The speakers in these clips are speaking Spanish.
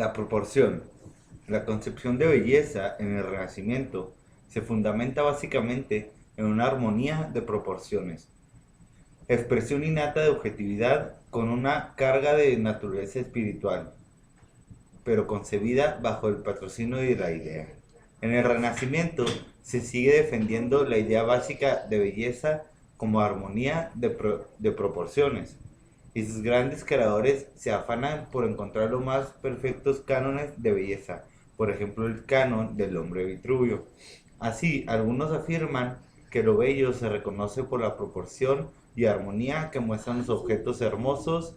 La proporción. La concepción de belleza en el Renacimiento se fundamenta básicamente en una armonía de proporciones, expresión innata de objetividad con una carga de naturaleza espiritual, pero concebida bajo el patrocinio de la idea. En el Renacimiento se sigue defendiendo la idea básica de belleza como armonía de proporciones, y sus grandes creadores se afanan por encontrar los más perfectos cánones de belleza, por ejemplo el canon del hombre Vitruvio. Así, algunos afirman que lo bello se reconoce por la proporción y armonía que muestran los objetos hermosos,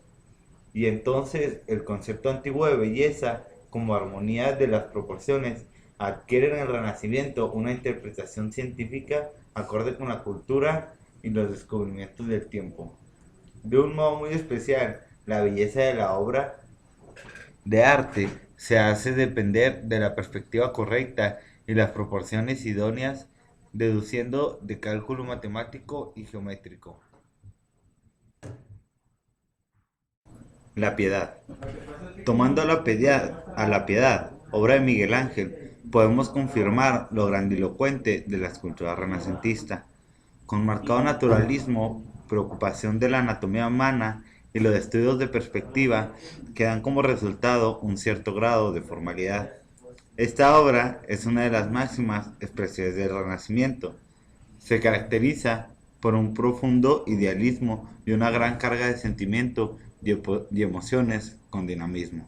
y entonces el concepto antiguo de belleza como armonía de las proporciones adquiere en el Renacimiento una interpretación científica acorde con la cultura y los descubrimientos del tiempo. De un modo muy especial, la belleza de la obra de arte se hace depender de la perspectiva correcta y las proporciones idóneas, deduciendo de cálculo matemático y geométrico. La piedad. Tomando a la piedad, obra de Miguel Ángel, podemos confirmar lo grandilocuente de la escultura renacentista. Con marcado naturalismo, preocupación de la anatomía humana y los estudios de perspectiva que dan como resultado un cierto grado de formalidad. Esta obra es una de las máximas expresiones del Renacimiento. Se caracteriza por un profundo idealismo y una gran carga de sentimiento y emociones con dinamismo.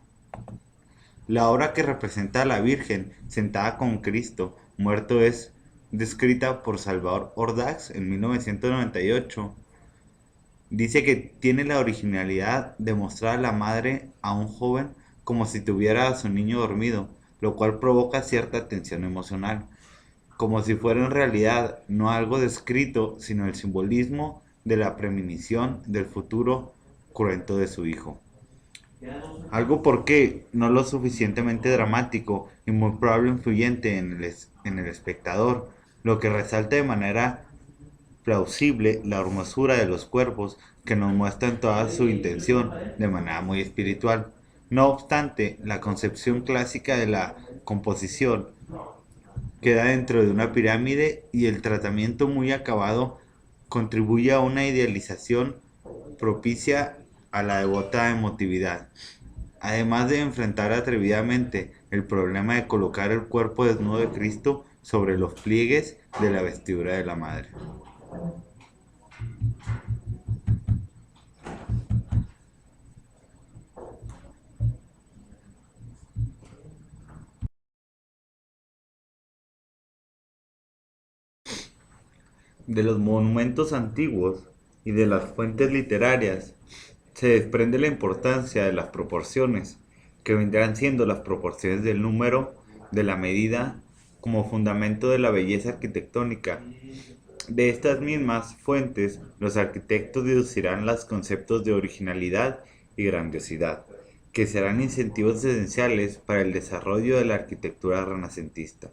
La obra que representa a la Virgen sentada con Cristo muerto es descrita por Salvador Ordax en 1998. Dice que tiene la originalidad de mostrar a la madre a un joven como si tuviera a su niño dormido, lo cual provoca cierta tensión emocional, como si fuera en realidad no algo descrito, sino el simbolismo de la premonición del futuro cruento de su hijo. Algo porque no lo suficientemente dramático y muy probable influyente en el espectador, lo que resalta de manera plausible la hermosura de los cuerpos que nos muestran toda su intención de manera muy espiritual. No obstante, la concepción clásica de la composición queda dentro de una pirámide y el tratamiento muy acabado contribuye a una idealización propicia a la devota emotividad. Además de enfrentar atrevidamente el problema de colocar el cuerpo desnudo de Cristo sobre los pliegues de la vestidura de la Madre. De los monumentos antiguos y de las fuentes literarias se desprende la importancia de las proporciones, que vendrán siendo las proporciones del número, de la medida, como fundamento de la belleza arquitectónica. De estas mismas fuentes, los arquitectos deducirán los conceptos de originalidad y grandiosidad, que serán incentivos esenciales para el desarrollo de la arquitectura renacentista.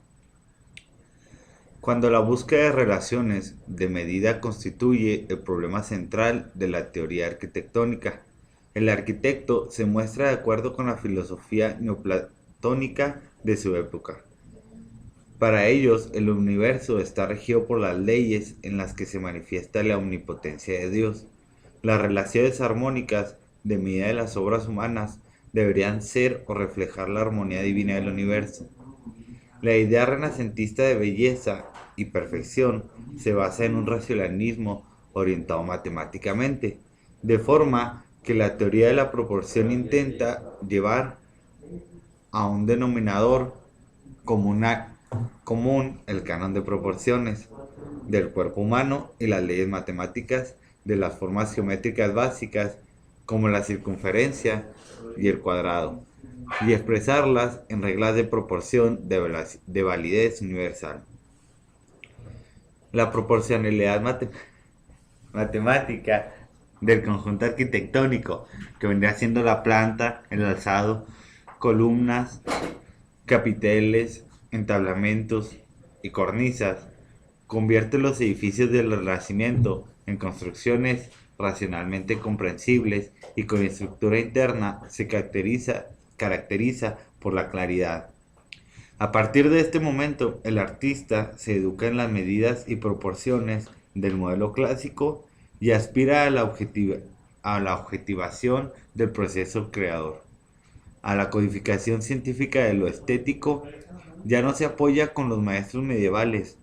Cuando la búsqueda de relaciones de medida constituye el problema central de la teoría arquitectónica, el arquitecto se muestra de acuerdo con la filosofía neoplatónica de su época. Para ellos, el universo está regido por las leyes en las que se manifiesta la omnipotencia de Dios. Las relaciones armónicas de medida de las obras humanas deberían ser o reflejar la armonía divina del universo. La idea renacentista de belleza y perfección se basa en un racionalismo orientado matemáticamente, de forma que la teoría de la proporción intenta llevar a un denominador común el canon de proporciones del cuerpo humano y las leyes matemáticas de las formas geométricas básicas como la circunferencia y el cuadrado, y expresarlas en reglas de proporción de validez universal. La proporcionalidad matemática del conjunto arquitectónico, que vendría siendo la planta, el alzado, columnas, capiteles, entablamentos y cornisas, convierte los edificios del Renacimiento en construcciones racionalmente comprensibles y cuya estructura interna se caracteriza por la claridad. A partir de este momento, el artista se educa en las medidas y proporciones del modelo clásico y aspira a a la objetivación del proceso creador. A la codificación científica de lo estético, ya no se apoya con los maestros medievales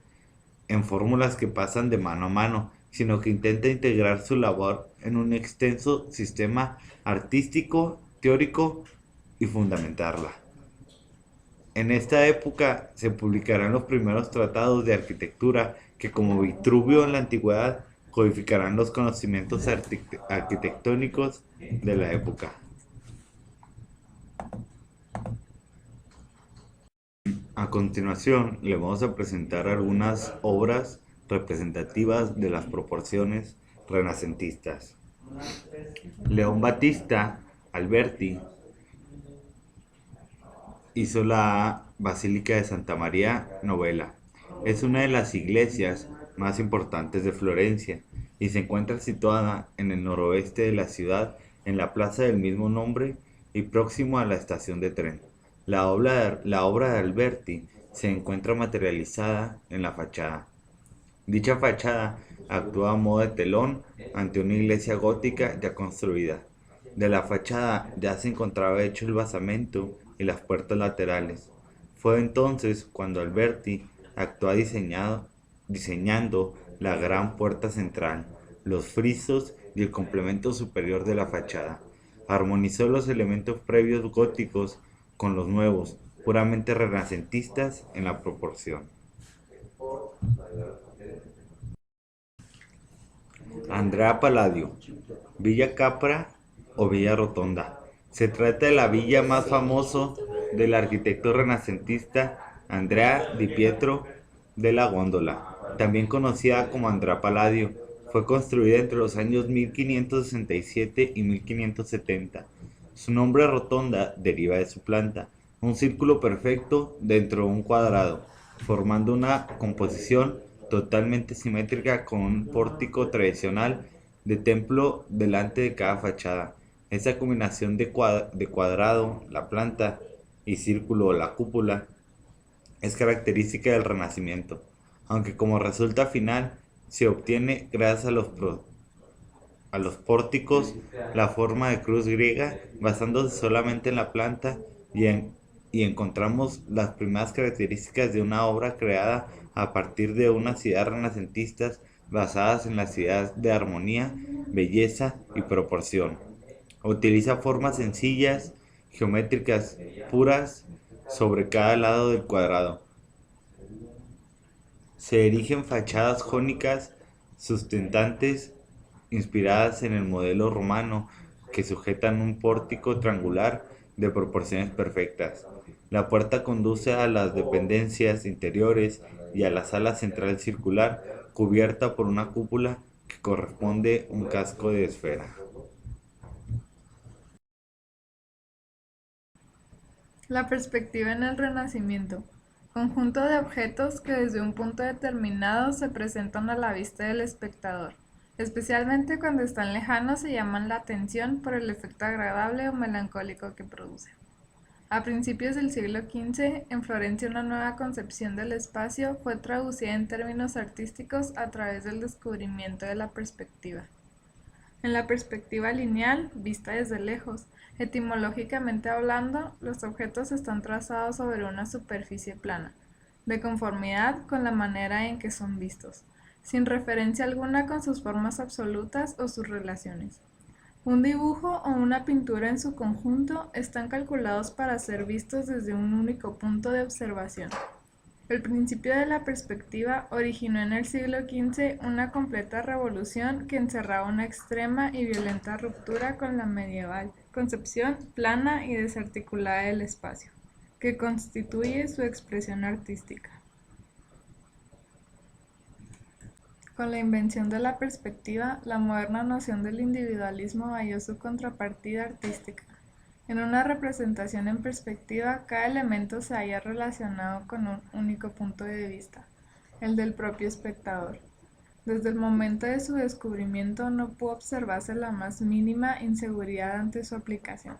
en fórmulas que pasan de mano a mano, sino que intenta integrar su labor en un extenso sistema artístico, teórico y fundamentarla. En esta época se publicarán los primeros tratados de arquitectura que, como Vitruvio en la antigüedad, codificarán los conocimientos arquitectónicos de la época. A continuación, le vamos a presentar algunas obras representativas de las proporciones renacentistas. León Battista Alberti hizo la Basílica de Santa María Novella. Es una de las iglesias más importantes de Florencia y se encuentra situada en el noroeste de la ciudad, en la plaza del mismo nombre y próximo a la estación de tren. La obra de Alberti se encuentra materializada en la fachada. Dicha fachada actúa a modo de telón ante una iglesia gótica ya construida. De la fachada ya se encontraba hecho el basamento y las puertas laterales. Fue entonces cuando Alberti actuó diseñando la gran puerta central, los frisos y el complemento superior de la fachada. Armonizó los elementos previos góticos con los nuevos, puramente renacentistas en la proporción. Andrea Palladio, Villa Capra o Villa Rotonda. Se trata de la villa más famoso del arquitecto renacentista Andrea Di Pietro della Góndola, también conocida como Andrea Palladio. Fue construida entre los años 1567 y 1570. Su nombre rotonda deriva de su planta, un círculo perfecto dentro de un cuadrado, formando una composición totalmente simétrica con un pórtico tradicional de templo delante de cada fachada. Esa combinación de cuadrado, la planta, y círculo, la cúpula, es característica del Renacimiento, aunque como resulta final se obtiene gracias a los pórticos la forma de cruz griega, basándose solamente en la planta y encontramos las primeras características de una obra creada a partir de unas ideas renacentistas basadas en las ideas de armonía, belleza y proporción. Utiliza formas sencillas, geométricas puras sobre cada lado del cuadrado. Se erigen fachadas jónicas sustentantes inspiradas en el modelo romano que sujetan un pórtico triangular de proporciones perfectas. La puerta conduce a las dependencias interiores y a la sala central circular cubierta por una cúpula que corresponde a un casco de esfera. La perspectiva en el Renacimiento. Conjunto de objetos que desde un punto determinado se presentan a la vista del espectador. Especialmente cuando están lejanos se llaman la atención por el efecto agradable o melancólico que producen. A principios del siglo XV, en Florencia una nueva concepción del espacio fue traducida en términos artísticos a través del descubrimiento de la perspectiva. En la perspectiva lineal, vista desde lejos, etimológicamente hablando, los objetos están trazados sobre una superficie plana, de conformidad con la manera en que son vistos, sin referencia alguna con sus formas absolutas o sus relaciones. Un dibujo o una pintura en su conjunto están calculados para ser vistos desde un único punto de observación. El principio de la perspectiva originó en el siglo XV una completa revolución que encerraba una extrema y violenta ruptura con la medieval concepción plana y desarticulada del espacio, que constituye su expresión artística. Con la invención de la perspectiva, la moderna noción del individualismo halló su contrapartida artística. En una representación en perspectiva, cada elemento se halla relacionado con un único punto de vista, el del propio espectador. Desde el momento de su descubrimiento no pudo observarse la más mínima inseguridad ante su aplicación.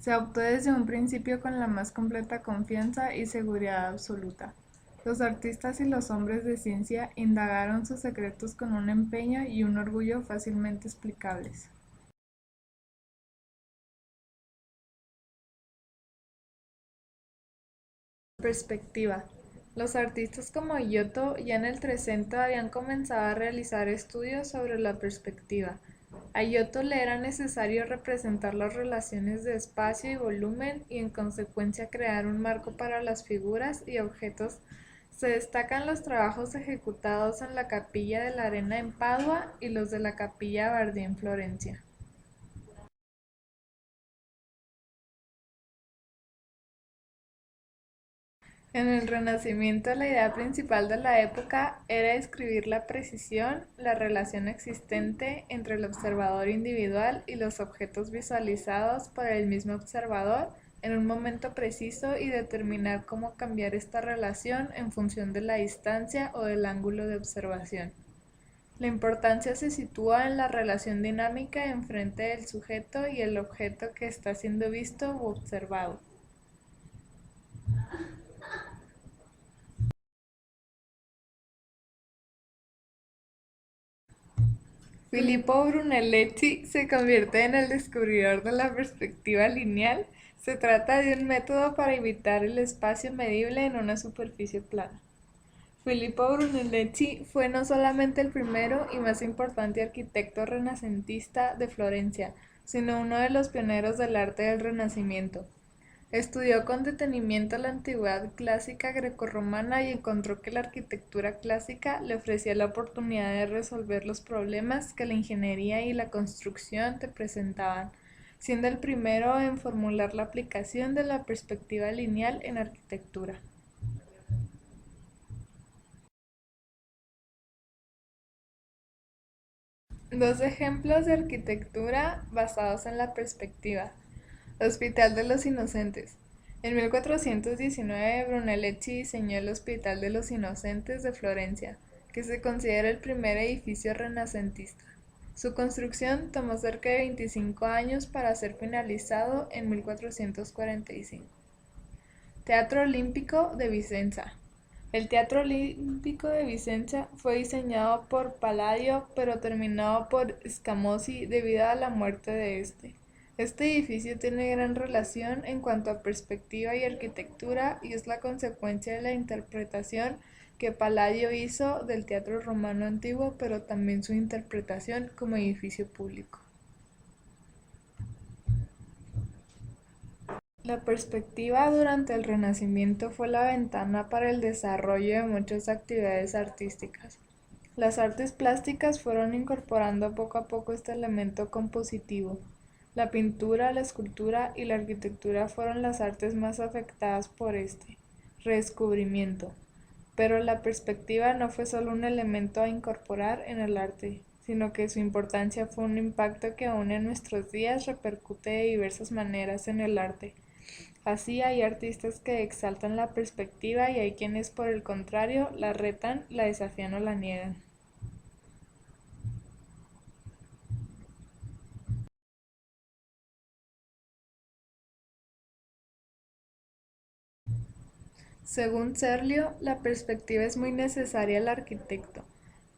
Se optó desde un principio con la más completa confianza y seguridad absoluta. Los artistas y los hombres de ciencia indagaron sus secretos con un empeño y un orgullo fácilmente explicables. Perspectiva. Los artistas como Giotto ya en el Trecento habían comenzado a realizar estudios sobre la perspectiva. A Giotto le era necesario representar las relaciones de espacio y volumen y en consecuencia crear un marco para las figuras y objetos. Se destacan los trabajos ejecutados en la Capilla de la Arena en Padua y los de la Capilla Bardi en Florencia. En el Renacimiento, la idea principal de la época era describir la precisión, la relación existente entre el observador individual y los objetos visualizados por el mismo observador en un momento preciso y determinar cómo cambiar esta relación en función de la distancia o del ángulo de observación. La importancia se sitúa en la relación dinámica enfrente del sujeto y el objeto que está siendo visto u observado. Filippo Brunelleschi se convierte en el descubridor de la perspectiva lineal. Se trata de un método para evitar el espacio medible en una superficie plana. Filippo Brunelleschi fue no solamente el primero y más importante arquitecto renacentista de Florencia, sino uno de los pioneros del arte del Renacimiento. Estudió con detenimiento la antigüedad clásica grecorromana y encontró que la arquitectura clásica le ofrecía la oportunidad de resolver los problemas que la ingeniería y la construcción te presentaban, siendo el primero en formular la aplicación de la perspectiva lineal en arquitectura. Dos ejemplos de arquitectura basados en la perspectiva. Hospital de los Inocentes. En 1419, Brunelleschi diseñó el Hospital de los Inocentes de Florencia, que se considera el primer edificio renacentista. Su construcción tomó cerca de 25 años para ser finalizado en 1445. Teatro Olímpico de Vicenza. El Teatro Olímpico de Vicenza fue diseñado por Palladio, pero terminado por Scamozzi debido a la muerte de este. Este edificio tiene gran relación en cuanto a perspectiva y arquitectura y es la consecuencia de la interpretación que Palladio hizo del teatro romano antiguo, pero también su interpretación como edificio público. La perspectiva durante el Renacimiento fue la ventana para el desarrollo de muchas actividades artísticas. Las artes plásticas fueron incorporando poco a poco este elemento compositivo. La pintura, la escultura y la arquitectura fueron las artes más afectadas por este redescubrimiento. Pero la perspectiva no fue solo un elemento a incorporar en el arte, sino que su importancia fue un impacto que aún en nuestros días repercute de diversas maneras en el arte. Así hay artistas que exaltan la perspectiva y hay quienes por el contrario la retan, la desafían o la niegan. Según Serlio, la perspectiva es muy necesaria al arquitecto.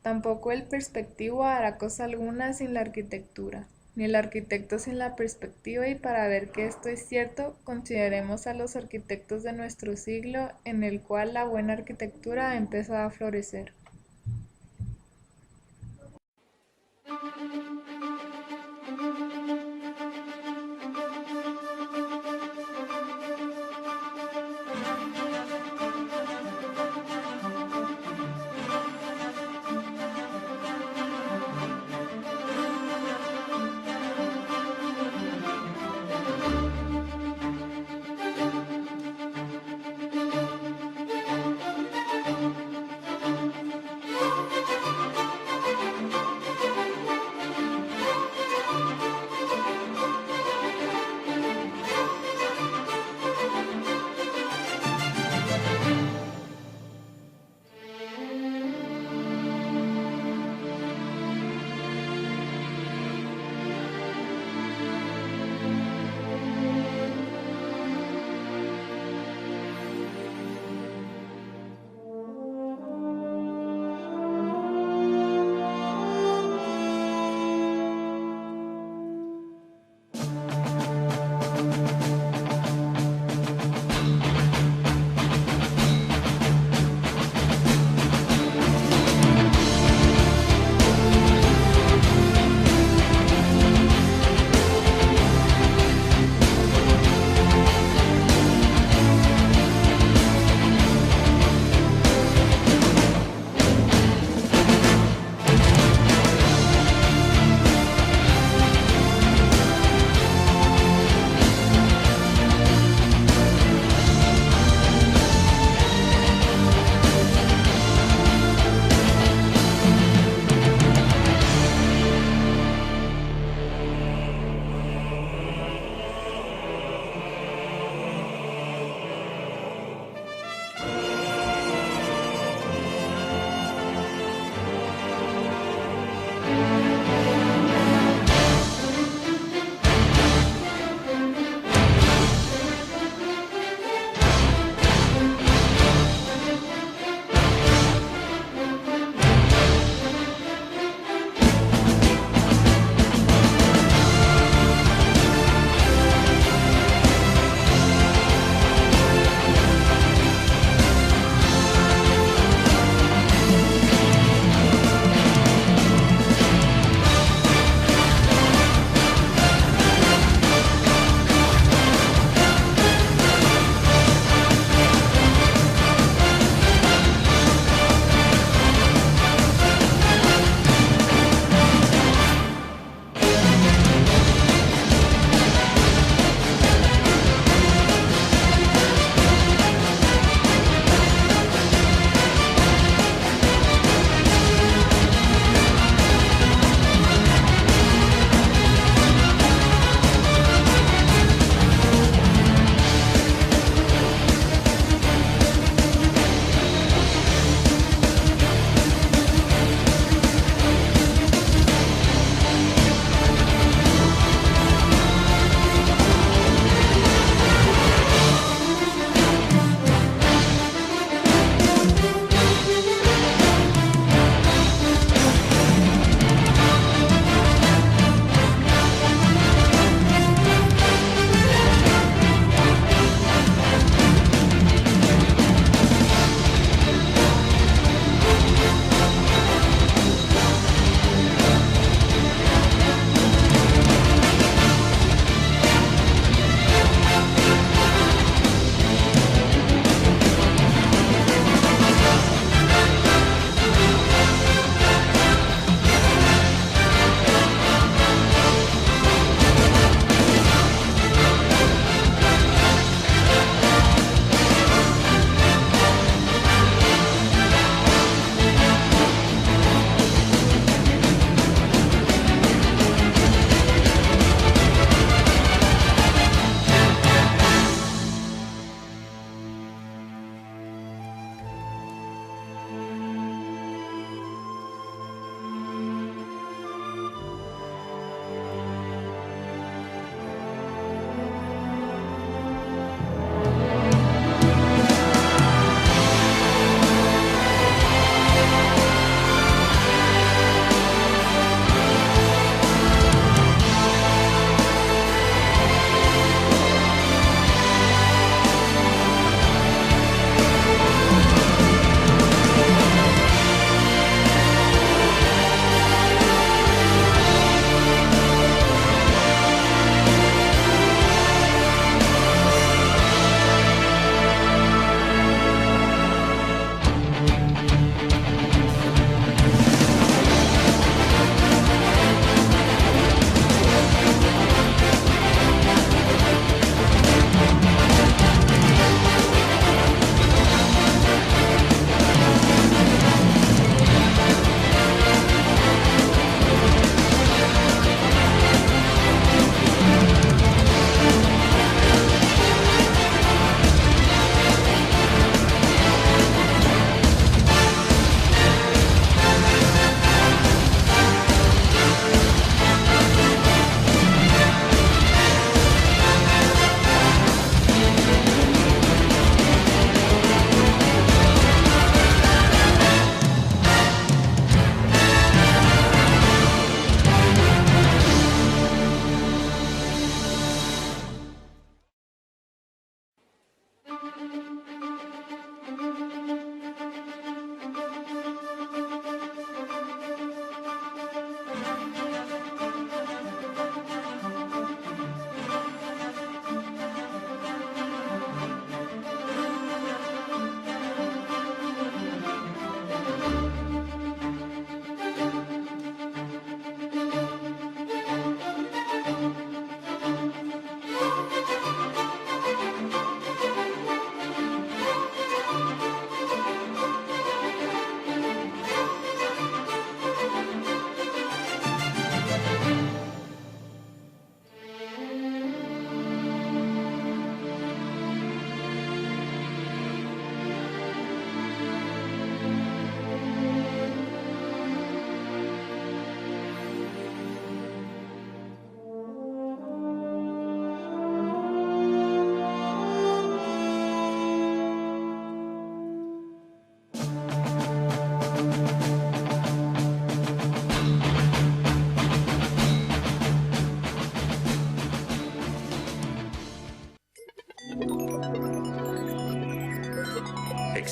Tampoco el perspectivo hará cosa alguna sin la arquitectura, ni el arquitecto sin la perspectiva, y para ver que esto es cierto, consideremos a los arquitectos de nuestro siglo, en el cual la buena arquitectura ha empezado a florecer.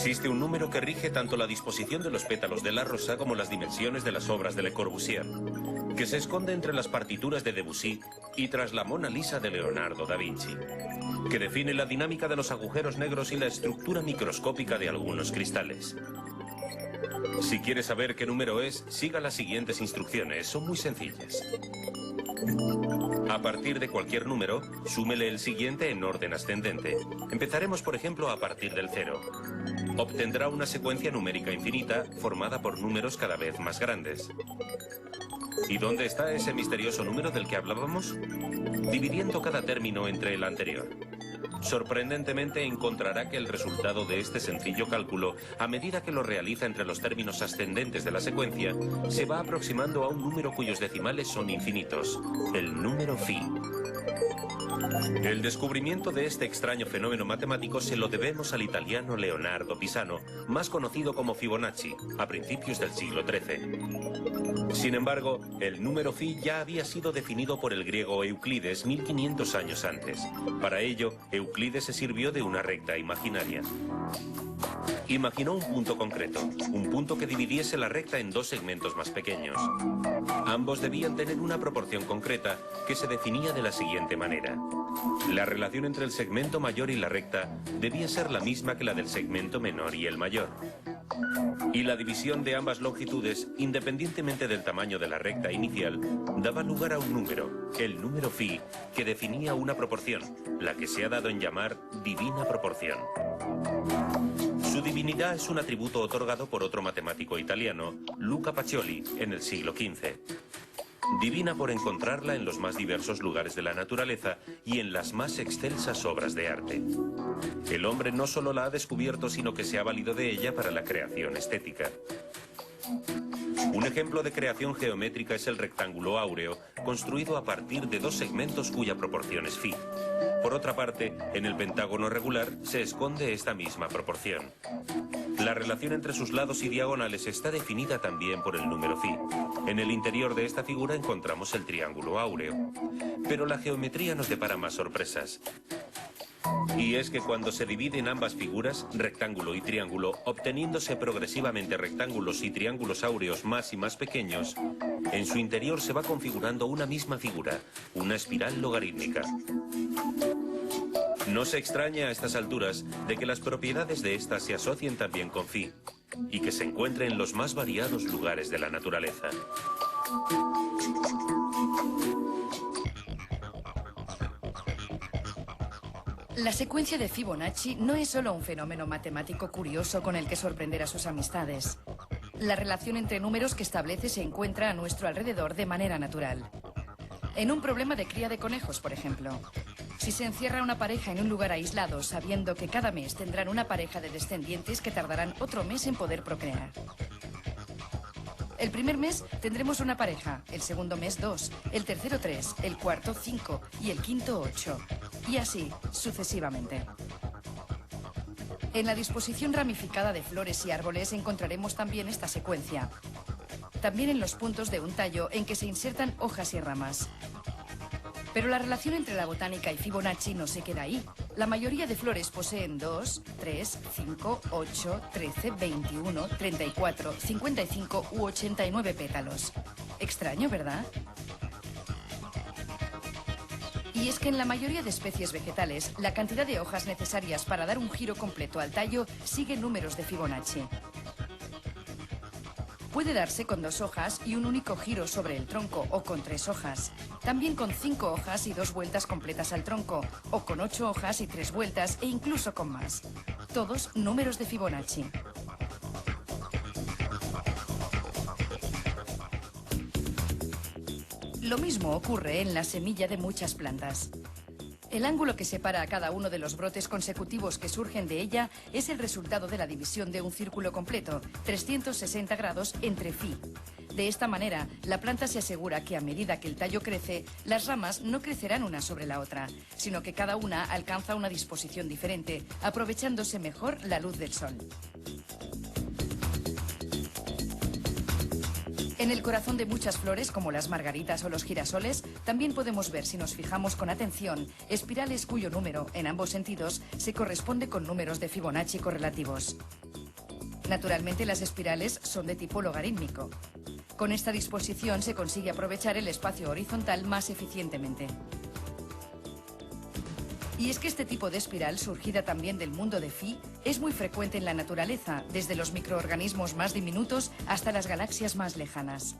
Existe un número que rige tanto la disposición de los pétalos de la rosa como las dimensiones de las obras de Le Corbusier, que se esconde entre las partituras de Debussy y tras la Mona Lisa de Leonardo da Vinci, que define la dinámica de los agujeros negros y la estructura microscópica de algunos cristales. Si quiere saber qué número es, siga las siguientes instrucciones, son muy sencillas. A partir de cualquier número, súmele el siguiente en orden ascendente. Empezaremos, por ejemplo, a partir del 0. Obtendrá una secuencia numérica infinita formada por números cada vez más grandes. ¿Y dónde está ese misterioso número del que hablábamos? Dividiendo cada término entre el anterior. Sorprendentemente encontrará que el resultado de este sencillo cálculo, a medida que lo realiza entre los términos ascendentes de la secuencia, se va aproximando a un número cuyos decimales son infinitos, el número phi. El descubrimiento de este extraño fenómeno matemático se lo debemos al italiano Leonardo Pisano, más conocido como Fibonacci, a principios del siglo XIII. Sin embargo, el número phi ya había sido definido por el griego Euclides 1500 años antes. Para ello, Euclides se sirvió de una recta imaginaria. Imaginó un punto concreto, un punto que dividiese la recta en dos segmentos más pequeños. Ambos debían tener una proporción concreta que se definía de la siguiente manera. La relación entre el segmento mayor y la recta debía ser la misma que la del segmento menor y el mayor. Y la división de ambas longitudes, independientemente del tamaño de la recta inicial, daba lugar a un número, el número phi, que definía una proporción, la que se ha dado en llamar divina proporción. Su divinidad es un atributo otorgado por otro matemático italiano, Luca Pacioli, en el siglo XV. Divina por encontrarla en los más diversos lugares de la naturaleza y en las más excelsas obras de arte. El hombre no solo la ha descubierto, sino que se ha valido de ella para la creación estética. Un ejemplo de creación geométrica es el rectángulo áureo, construido a partir de dos segmentos cuya proporción es phi. Por otra parte, en el pentágono regular se esconde esta misma proporción. La relación entre sus lados y diagonales está definida también por el número phi. En el interior de esta figura encontramos el triángulo áureo. Pero la geometría nos depara más sorpresas. Y es que cuando se dividen ambas figuras, rectángulo y triángulo, obteniéndose progresivamente rectángulos y triángulos áureos más y más pequeños, en su interior se va configurando una misma figura, una espiral logarítmica. No se extraña a estas alturas de que las propiedades de esta se asocien también con phi, y que se encuentre en los más variados lugares de la naturaleza. La secuencia de Fibonacci no es solo un fenómeno matemático curioso con el que sorprender a sus amistades. La relación entre números que establece se encuentra a nuestro alrededor de manera natural. En un problema de cría de conejos, por ejemplo. Si se encierra una pareja en un lugar aislado, sabiendo que cada mes tendrán una pareja de descendientes que tardarán otro mes en poder procrear. El primer mes tendremos una pareja, el segundo mes 2, el tercero 3, el cuarto 5 y el quinto 8. Y así, sucesivamente. En la disposición ramificada de flores y árboles encontraremos también esta secuencia. También en los puntos de un tallo en que se insertan hojas y ramas. Pero la relación entre la botánica y Fibonacci no se queda ahí. La mayoría de flores poseen 2, 3, 5, 8, 13, 21, 34, 55 u 89 pétalos. Extraño, ¿verdad? Y es que en la mayoría de especies vegetales, la cantidad de hojas necesarias para dar un giro completo al tallo sigue números de Fibonacci. Puede darse con 2 hojas y un único giro sobre el tronco, o con 3 hojas. También con 5 hojas y 2 vueltas completas al tronco, o con 8 hojas y 3 vueltas, e incluso con más. Todos números de Fibonacci. Lo mismo ocurre en la semilla de muchas plantas. El ángulo que separa a cada uno de los brotes consecutivos que surgen de ella es el resultado de la división de un círculo completo, 360 grados entre phi. De esta manera, la planta se asegura que a medida que el tallo crece, las ramas no crecerán una sobre la otra, sino que cada una alcanza una disposición diferente, aprovechándose mejor la luz del sol. En el corazón de muchas flores, como las margaritas o los girasoles, también podemos ver, si nos fijamos con atención, espirales cuyo número, en ambos sentidos, se corresponde con números de Fibonacci correlativos. Naturalmente, las espirales son de tipo logarítmico. Con esta disposición se consigue aprovechar el espacio horizontal más eficientemente. Y es que este tipo de espiral, surgida también del mundo de Phi, es muy frecuente en la naturaleza, desde los microorganismos más diminutos hasta las galaxias más lejanas.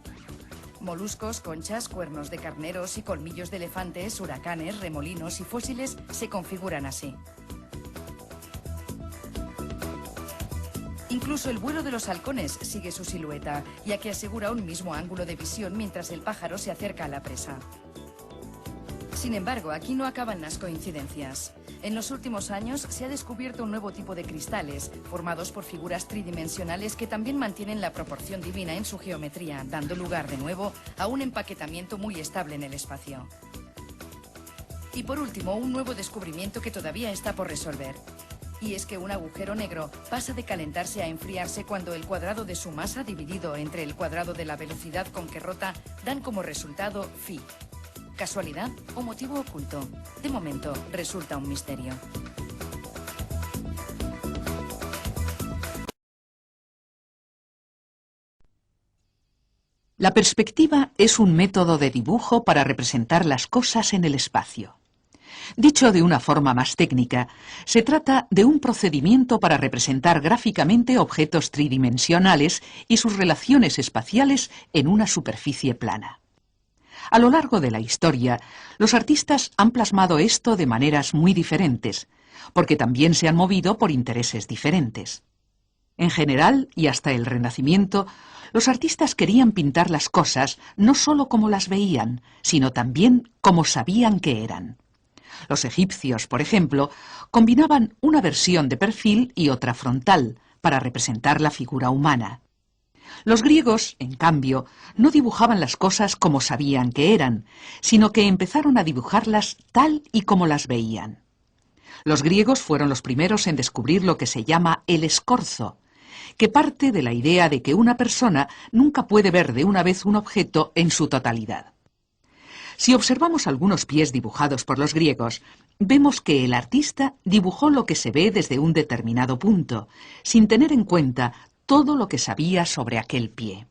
Moluscos, conchas, cuernos de carneros y colmillos de elefantes, huracanes, remolinos y fósiles se configuran así. Incluso el vuelo de los halcones sigue su silueta, ya que asegura un mismo ángulo de visión mientras el pájaro se acerca a la presa. Sin embargo, aquí no acaban las coincidencias. En los últimos años se ha descubierto un nuevo tipo de cristales, formados por figuras tridimensionales que también mantienen la proporción divina en su geometría, dando lugar de nuevo a un empaquetamiento muy estable en el espacio. Y por último, un nuevo descubrimiento que todavía está por resolver. Y es que un agujero negro pasa de calentarse a enfriarse cuando el cuadrado de su masa dividido entre el cuadrado de la velocidad con que rota dan como resultado Phi. ¿Casualidad o motivo oculto? De momento, resulta un misterio. La perspectiva es un método de dibujo para representar las cosas en el espacio. Dicho de una forma más técnica, se trata de un procedimiento para representar gráficamente objetos tridimensionales y sus relaciones espaciales en una superficie plana. A lo largo de la historia, los artistas han plasmado esto de maneras muy diferentes, porque también se han movido por intereses diferentes. En general, y hasta el Renacimiento, los artistas querían pintar las cosas no solo como las veían, sino también como sabían que eran. Los egipcios, por ejemplo, combinaban una versión de perfil y otra frontal para representar la figura humana. Los griegos, en cambio, no dibujaban las cosas como sabían que eran, sino que empezaron a dibujarlas tal y como las veían. Los griegos fueron los primeros en descubrir lo que se llama el escorzo, que parte de la idea de que una persona nunca puede ver de una vez un objeto en su totalidad. Si observamos algunos pies dibujados por los griegos, vemos que el artista dibujó lo que se ve desde un determinado punto, sin tener en cuenta todo lo que sabía sobre aquel pie.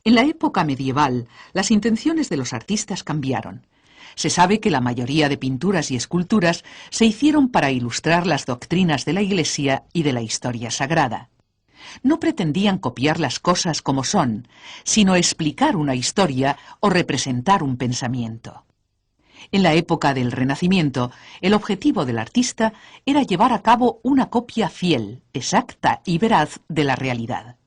En la época medieval, las intenciones de los artistas cambiaron. Se sabe que la mayoría de pinturas y esculturas se hicieron para ilustrar las doctrinas de la Iglesia y de la historia sagrada. No pretendían copiar las cosas como son, sino explicar una historia o representar un pensamiento. En la época del Renacimiento, el objetivo del artista era llevar a cabo una copia fiel, exacta y veraz de la realidad.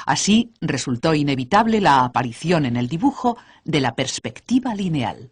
Así resultó inevitable la aparición en el dibujo de la perspectiva lineal.